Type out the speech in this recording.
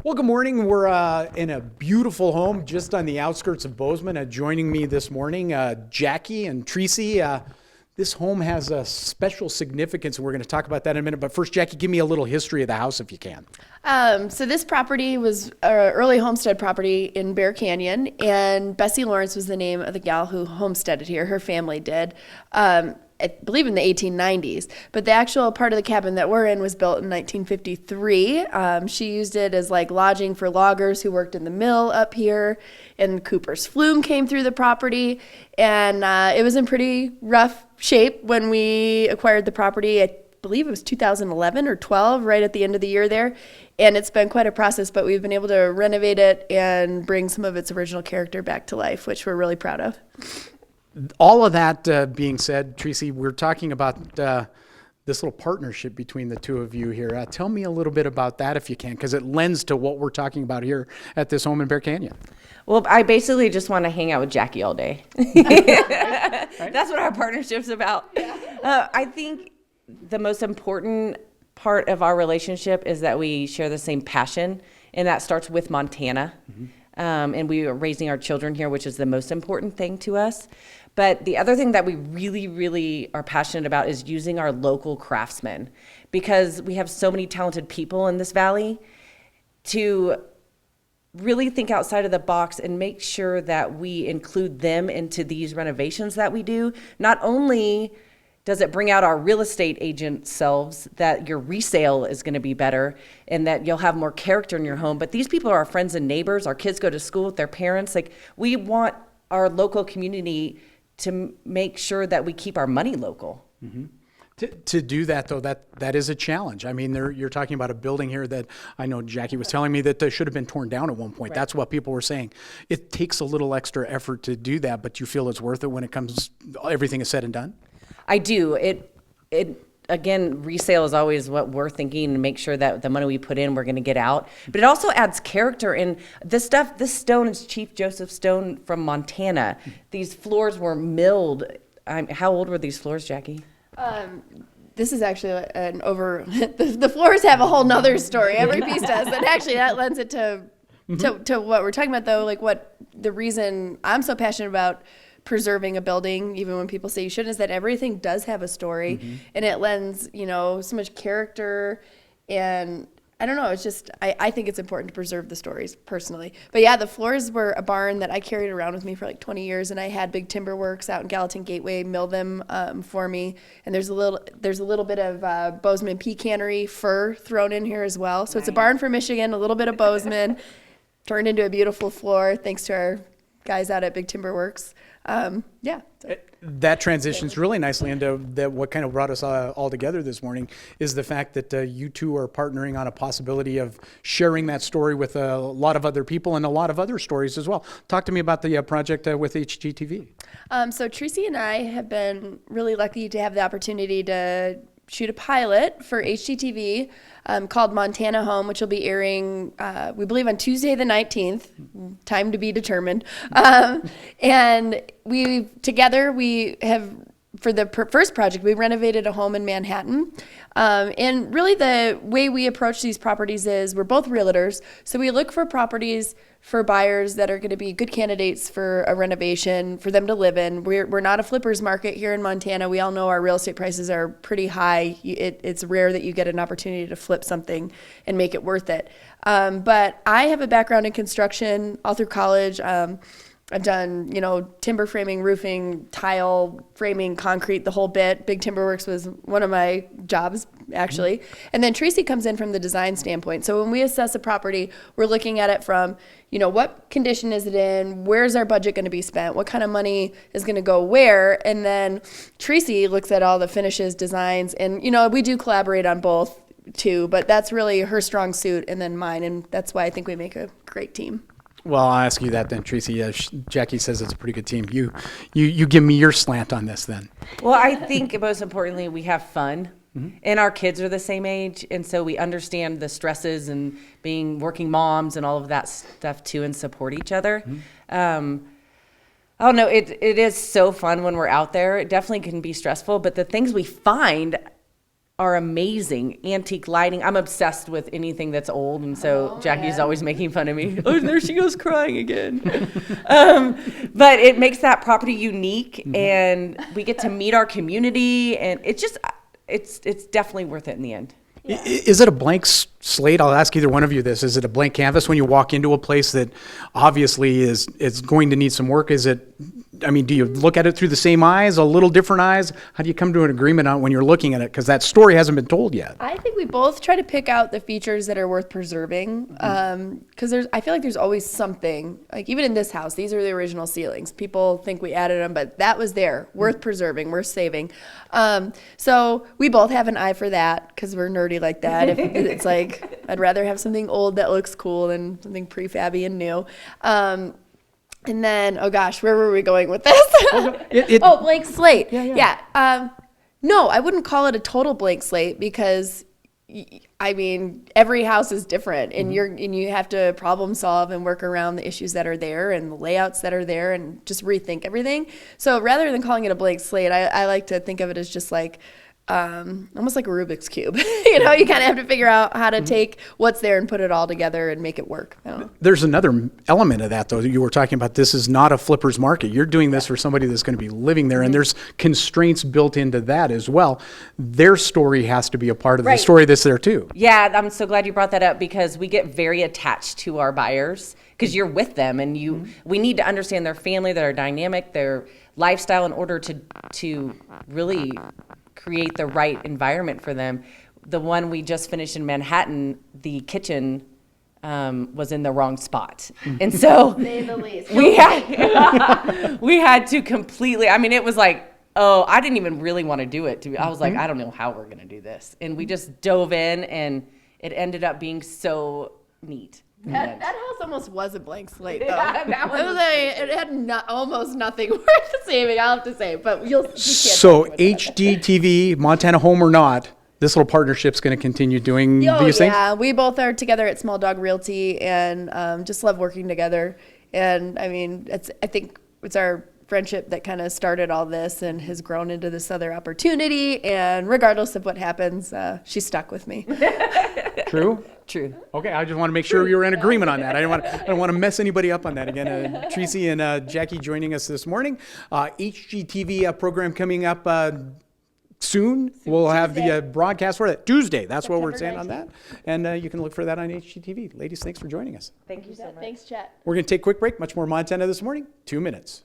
Well, good morning. We're in a beautiful home just on the outskirts of Bozeman. Joining me this morning, Jackie and Trecie. This home has a special significance, and we're going to talk about that in a minute. But first, Jackie, give me a little history of the house if you can. So this property was an early homestead property in Bear Canyon, and Bessie Lawrence was the name of the gal who homesteaded here. Her family did. I believe in the 1890s, but the actual part of the cabin that we're in was built in 1953. She used it as like lodging for loggers who worked in the mill up here, and Cooper's flume came through the property, and it was in pretty rough shape when we acquired the property. I believe it was 2011 or 12, right at the end of the year there, and it's been quite a process, but we've been able to renovate it and bring some of its original character back to life, which we're really proud of. All of that being said, Trecie, we're talking about this little partnership between the two of you here. Tell me a little bit about that if you can, because it lends to what we're talking about here at this home in Bear Canyon. Well, I basically just want to hang out with Jackie all day. Right? That's what our partnership's about. Yeah. I think the most important part of our relationship is that we share the same passion, and that starts with Montana. Mm-hmm. And we are raising our children here, which is the most important thing to us. But the other thing that we really, really are passionate about is using our local craftsmen, because we have so many talented people in this valley, to really think outside of the box and make sure that we include them into these renovations that we do. Not only does it bring out our real estate agent selves, that your resale is going to be better and that you'll have more character in your home, but these people are our friends and neighbors. Our kids go to school with their parents. Like, we want our local community to make sure that we keep our money local. Mm-hmm. To do that, though, that is a challenge. I mean, you're talking about a building here that I know Jackie was telling me that should have been torn down at one point. Right. That's what people were saying. It takes a little extra effort to do that, but you feel it's worth it when it comes, everything is said and done? I do. It again, resale is always what we're thinking, and make sure that the money we put in, we're going to get out. But it also adds character. And this stone is Chief Joseph stone from Montana. These floors were milled. How old were these floors, Jackie? This is actually the floors have a whole nother story. Every piece does. And actually that lends it to what we're talking about, though, like what the reason I'm so passionate about preserving a building, even when people say you shouldn't, is that everything does have a story. Mm-hmm. And it lends, so much character. And I don't know, it's just, I think it's important to preserve the stories personally. But yeah, the floors were a barn that I carried around with me for like 20 years, and I had Big Timber Works out in Gallatin Gateway mill them for me. And there's a little bit of Bozeman pecanery fir thrown in here as well. So Nice. It's a barn for Michigan, a little bit of Bozeman, turned into a beautiful floor thanks to our guys out at Big Timber Works. Yeah. That transitions really nicely into what kind of brought us all together this morning is the fact that you two are partnering on a possibility of sharing that story with a lot of other people and a lot of other stories as well. Talk to me about the project with HGTV. So Trecie and I have been really lucky to have the opportunity to shoot a pilot for HGTV called Montana Home, which will be airing, we believe, on Tuesday the 19th, time to be determined. And we have, for the first project, we renovated a home in Manhattan. And really the way we approach these properties is we're both realtors, so we look for properties for buyers that are going to be good candidates for a renovation for them to live in. We're not a flippers market here in Montana. We all know our real estate prices are pretty high. It's rare that you get an opportunity to flip something and make it worth it. But I have a background in construction all through college. I've done, timber framing, roofing, tile framing, concrete, the whole bit. Big Timber Works was one of my jobs, actually. Mm-hmm. And then Trecie comes in from the design standpoint. So when we assess a property, we're looking at it from, what condition is it in? Where's our budget going to be spent? What kind of money is going to go where? And then Trecie looks at all the finishes, designs, and, we do collaborate on both too, but that's really her strong suit and then mine. And that's why I think we make a great team. Well, I'll ask you that then, Trecie. Jackie says it's a pretty good team. You give me your slant on this then. Well, I think most importantly, we have fun. Mm-hmm. And our kids are the same age, and so we understand the stresses and being working moms and all of that stuff too, and support each other. Mm-hmm. I don't know, it is so fun when we're out there. It definitely can be stressful, but the things we find are amazing. Antique lighting. I'm obsessed with anything that's old, and so Jackie's always making fun of me. Oh, there she goes crying again. But it makes that property unique, and we get to meet our community, and it's definitely worth it in the end. Yeah. Is it a blank slate? I'll ask either one of you this. Is it a blank canvas when you walk into a place that obviously is going to need some work? Is it, I mean, do you look at it through the same eyes, a little different eyes? How do you come to an agreement on when you're looking at it? Because that story hasn't been told yet. I think we both try to pick out the features that are worth preserving. Because I feel like there's always something, like even in this house, these are the original ceilings. People think we added them, but that was there, worth preserving, worth saving. So we both have an eye for that because we're nerdy like that. If it's like, I'd rather have something old that looks cool than something prefabby and new. And then, oh gosh, where were we going with this? Blank slate. Yeah. No, I wouldn't call it a total blank slate because, I mean, every house is different, and you have to problem solve and work around the issues that are there and the layouts that are there and just rethink everything. So rather than calling it a blank slate, I like to think of it as just like almost like a Rubik's Cube. You know, you kind of have to figure out how to take what's there and put it all together and make it work. There's another element of that, though. You were talking about this is not a flipper's market. You're doing this for somebody that's going to be living there, and there's constraints built into that as well. Their story has to be a part of the story that's there, too. Yeah, I'm so glad you brought that up because we get very attached to our buyers because you're with them, and we need to understand their family, their dynamic, their lifestyle in order to really create the right environment for them. The one we just finished in Manhattan, the kitchen was in the wrong spot. And so we had to completely, I mean, it was like, oh, I didn't even really want to do it. I was like, I don't know how we're going to do this. And we just dove in, and it ended up being so neat. That house almost was a blank slate, though. It had almost nothing worth saving, I'll have to say. But you can't. So HGTV, Montana Home or not, this little partnership's going to continue doing these things? Yeah, we both are together at Small Dog Realty and just love working together. And I mean, I think it's our friendship that kind of started all this and has grown into this other opportunity. And regardless of what happens, she's stuck with me. True? True. Okay, I just want to make sure you were in agreement on that. I don't want to mess anybody up on that. Again, Trecie and Jackie joining us this morning. HGTV program coming up soon. We'll have the broadcast for that Tuesday. That's September what we're saying 19th. On that. And you can look for that on HGTV. Ladies, thanks for joining us. Thank you so much. Thanks, Chet. We're going to take a quick break. Much more Montana this morning. 2 minutes.